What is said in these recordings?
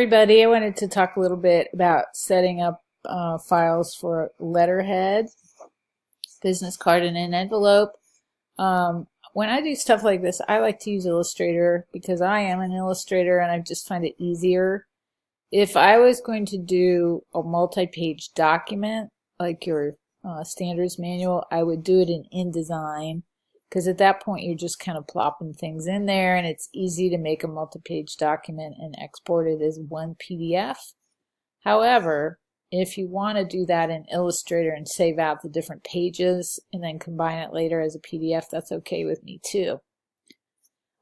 everybody. I wanted to talk a little bit about setting up files for letterhead, business card, and an envelope. When I do stuff like this, I like to use Illustrator because I am an illustrator and I just find it easier. If I was going to do a multi-page document like your standards manual, I would do it in InDesign because at that point you're just kind of plopping things in there and it's easy to make a multi-page document and export it as one PDF. However, if you want to do that in Illustrator and save out the different pages and then combine it later as a PDF, that's okay with me too.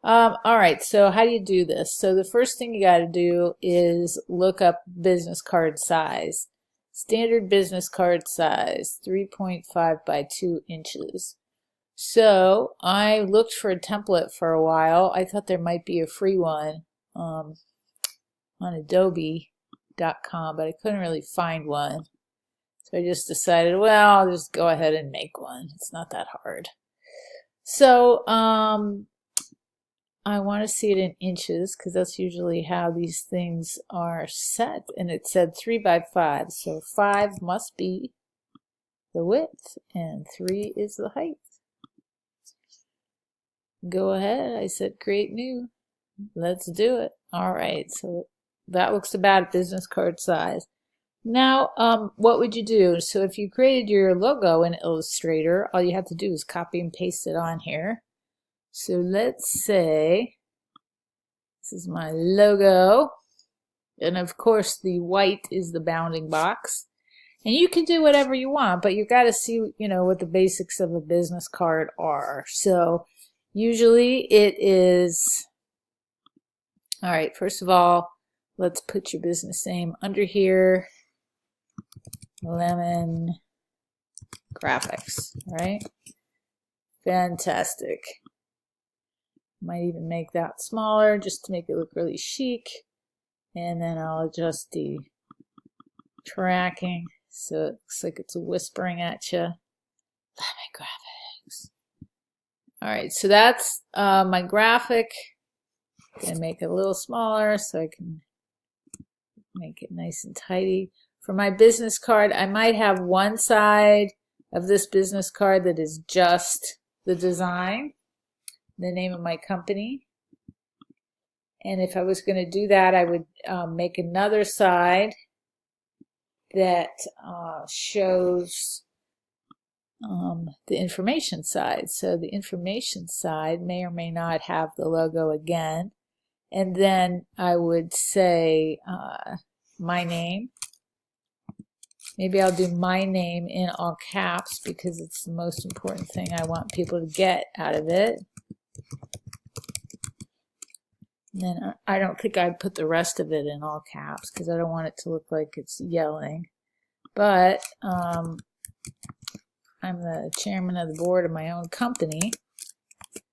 Alright, so how do you do this? So the first thing you got to do is look up business card size. Standard business card size, 3.5 by 2 inches. So I looked for a template for a while. I thought there might be a free one on Adobe.com, but I couldn't really find one. So I just decided, well, I'll just go ahead and make one. It's not that hard. So I want to see it in inches because that's usually how these things are set. And it said 3 by 5. So 5 must be the width and 3 is the height. Go ahead. I said create new. Let's do it. All right. So that looks about business card size. Now, what would you do? So if you created your logo in Illustrator, all you have to do is copy and paste it on here. So let's say this is my logo, and of course the white is the bounding box. And you can do whatever you want, but you got to see, what the basics of a business card are. So usually it is, all right, first of all, let's put your business name under here, Lemon Graphics, right? Fantastic. Might even make that smaller just to make it look really chic. And then I'll adjust the tracking so it looks like it's whispering at you. Lemon Graphics. Alright, so that's my graphic. I'm going to make it a little smaller so I can make it nice and tidy. For my business card, I might have one side of this business card that is just the design, the name of my company. And if I was going to do that, I would make another side that shows the information side. So the information side may or may not have the logo again. And then I would say my name. Maybe I'll do my name in all caps because it's the most important thing I want people to get out of it. And then I don't think I'd put the rest of it in all caps because I don't want it to look like it's yelling. But I'm the chairman of the board of my own company.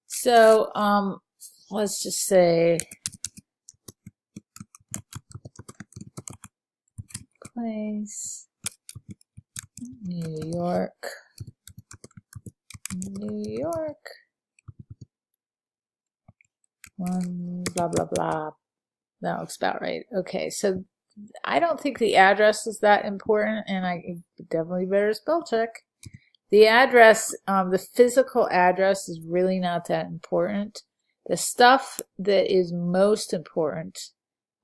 So let's just say place, New York, New York, one, blah, blah, blah. That looks about right. Okay, so I don't think the address is that important, and I definitely better spell check. The address, the physical address is really not that important. The stuff that is most important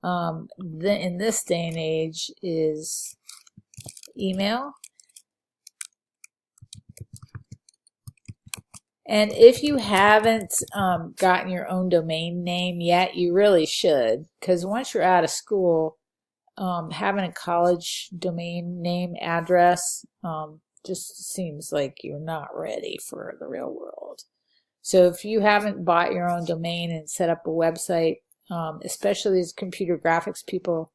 in this day and age is email. And if you haven't gotten your own domain name yet, you really should, because once you're out of school, having a college domain name address just seems like you're not ready for the real world. So if you haven't bought your own domain and set up a website, especially as computer graphics people,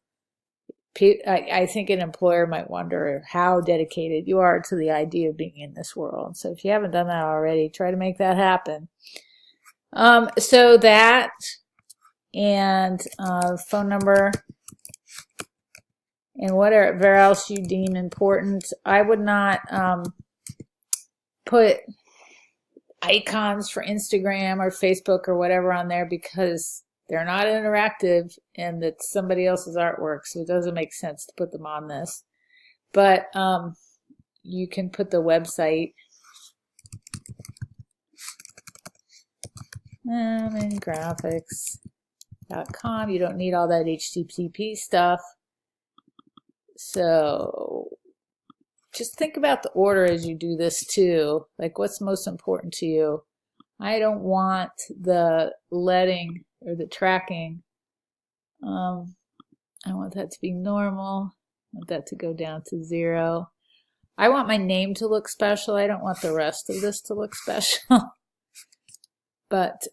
I think an employer might wonder how dedicated you are to the idea of being in this world. So if you haven't done that already, try to make that happen. So that and phone number and whatever else you deem important. I would not put icons for Instagram or Facebook or whatever on there because They're not interactive, and it's somebody else's artwork, so it doesn't make sense to put them on this. But you can put the website, graphics.com. You don't need all that HTTP stuff. So just think about the order as you do this too. Like, what's most important to you? I don't want the leading or the tracking. I want that to be normal. I want that to go down to 0. I want my name to look special. I don't want the rest of this to look special. But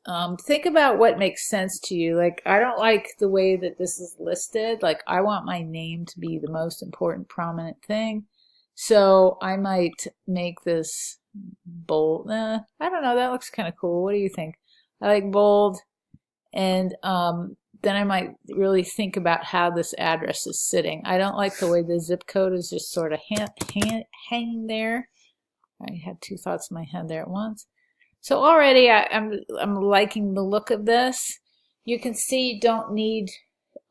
think about what makes sense to you. Like, I don't like the way that this is listed. Like, I want my name to be the most important, prominent thing. So I might make this bold. I don't know. That looks kind of cool. What do you think? I like bold. And then I might really think about how this address is sitting. I don't like the way the zip code is just sort of hanging there. I had 2 thoughts in my head there at once. So already I'm liking the look of this. You can see you don't need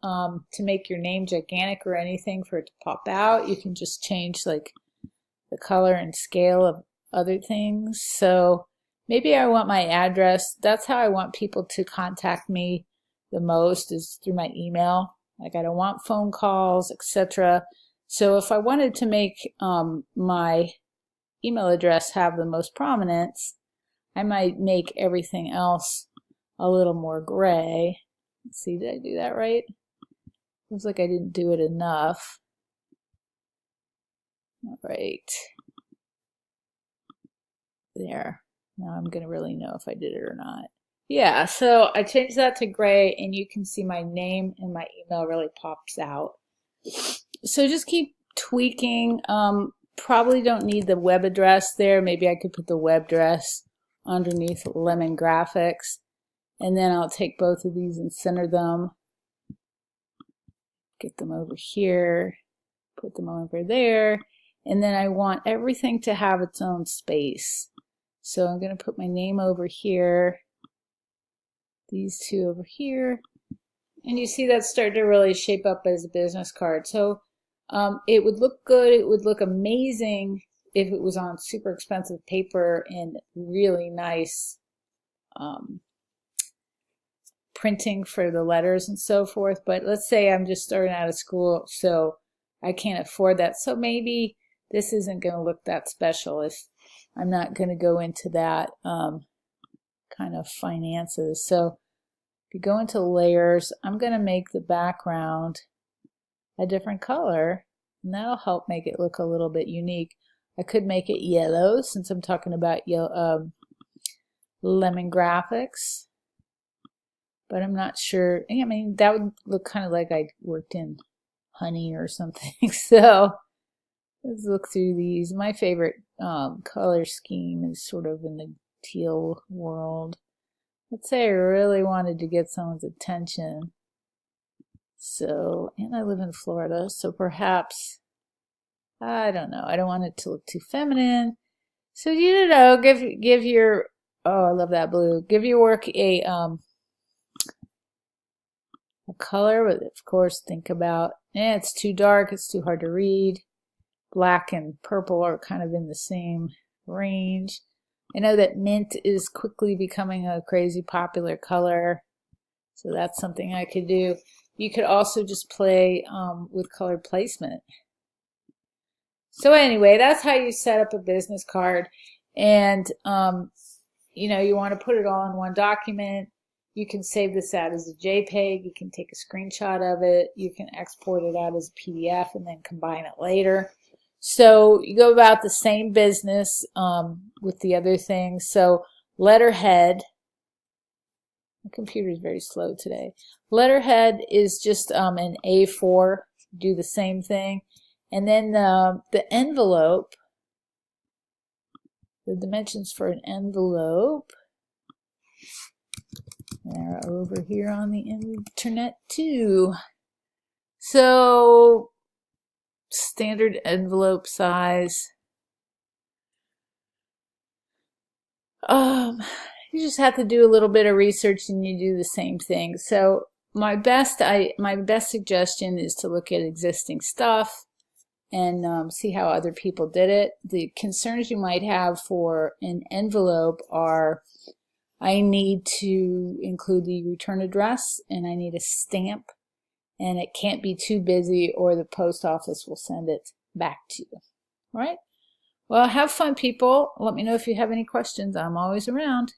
to make your name gigantic or anything for it to pop out. You can just change like the color and scale of other things. So maybe I want my address. That's how I want people to contact me the most, is through my email. Like, I don't want phone calls, etc. So if I wanted to make my email address have the most prominence, I might make everything else a little more gray. Let's see, did I do that right? Looks like I didn't do it enough. All right. There. Now I'm going to really know if I did it or not. Yeah, so I changed that to gray, and you can see my name and my email really pops out. So just keep tweaking. Probably don't need the web address there. Maybe I could put the web address underneath Lemon Graphics, and then I'll take both of these and center them, get them over here, put them over there, and then I want everything to have its own space. So I'm going to put my name over here, these 2 over here, and you see that started to really shape up as a business card. So it would look good, it would look amazing if it was on super expensive paper and really nice printing for the letters and so forth. But let's say I'm just starting out of school, so I can't afford that. So maybe this isn't going to look that special if I'm not going to go into that kind of finances. So if you go into layers, I'm going to make the background a different color, and that'll help make it look a little bit unique. I could make it yellow since I'm talking about yellow, Lemon Graphics, but I'm not sure. I mean, that would look kind of like I worked in honey or something. So let's look through these. My favorite color scheme is sort of in the teal world. Let's say I really wanted to get someone's attention. So, and I live in Florida, so perhaps, I don't know, I don't want it to look too feminine. So, you know, give your, oh, I love that blue. Give your work a color, but of course think about, it's too dark, it's too hard to read. Black and purple are kind of in the same range. I know that mint is quickly becoming a crazy popular color, so that's something I could do. You could also just play with color placement. So anyway, that's how you set up a business card. And you know, you want to put it all in one document. You can save this out as a JPEG. You can take a screenshot of it. You can export it out as a PDF and then combine it later. So you go about the same business with the other things. So letterhead. My computer is very slow today. Letterhead is just an A4. Do the same thing. And then the envelope, the dimensions for an envelope are over here on the internet too. So standard envelope size. You just have to do a little bit of research and you do the same thing. So my best suggestion is to look at existing stuff and see how other people did it. The concerns you might have for an envelope are, I need to include the return address and I need a stamp, and it can't be too busy or the post office will send it back to you. All right? Well, have fun, people. Let me know if you have any questions. I'm always around.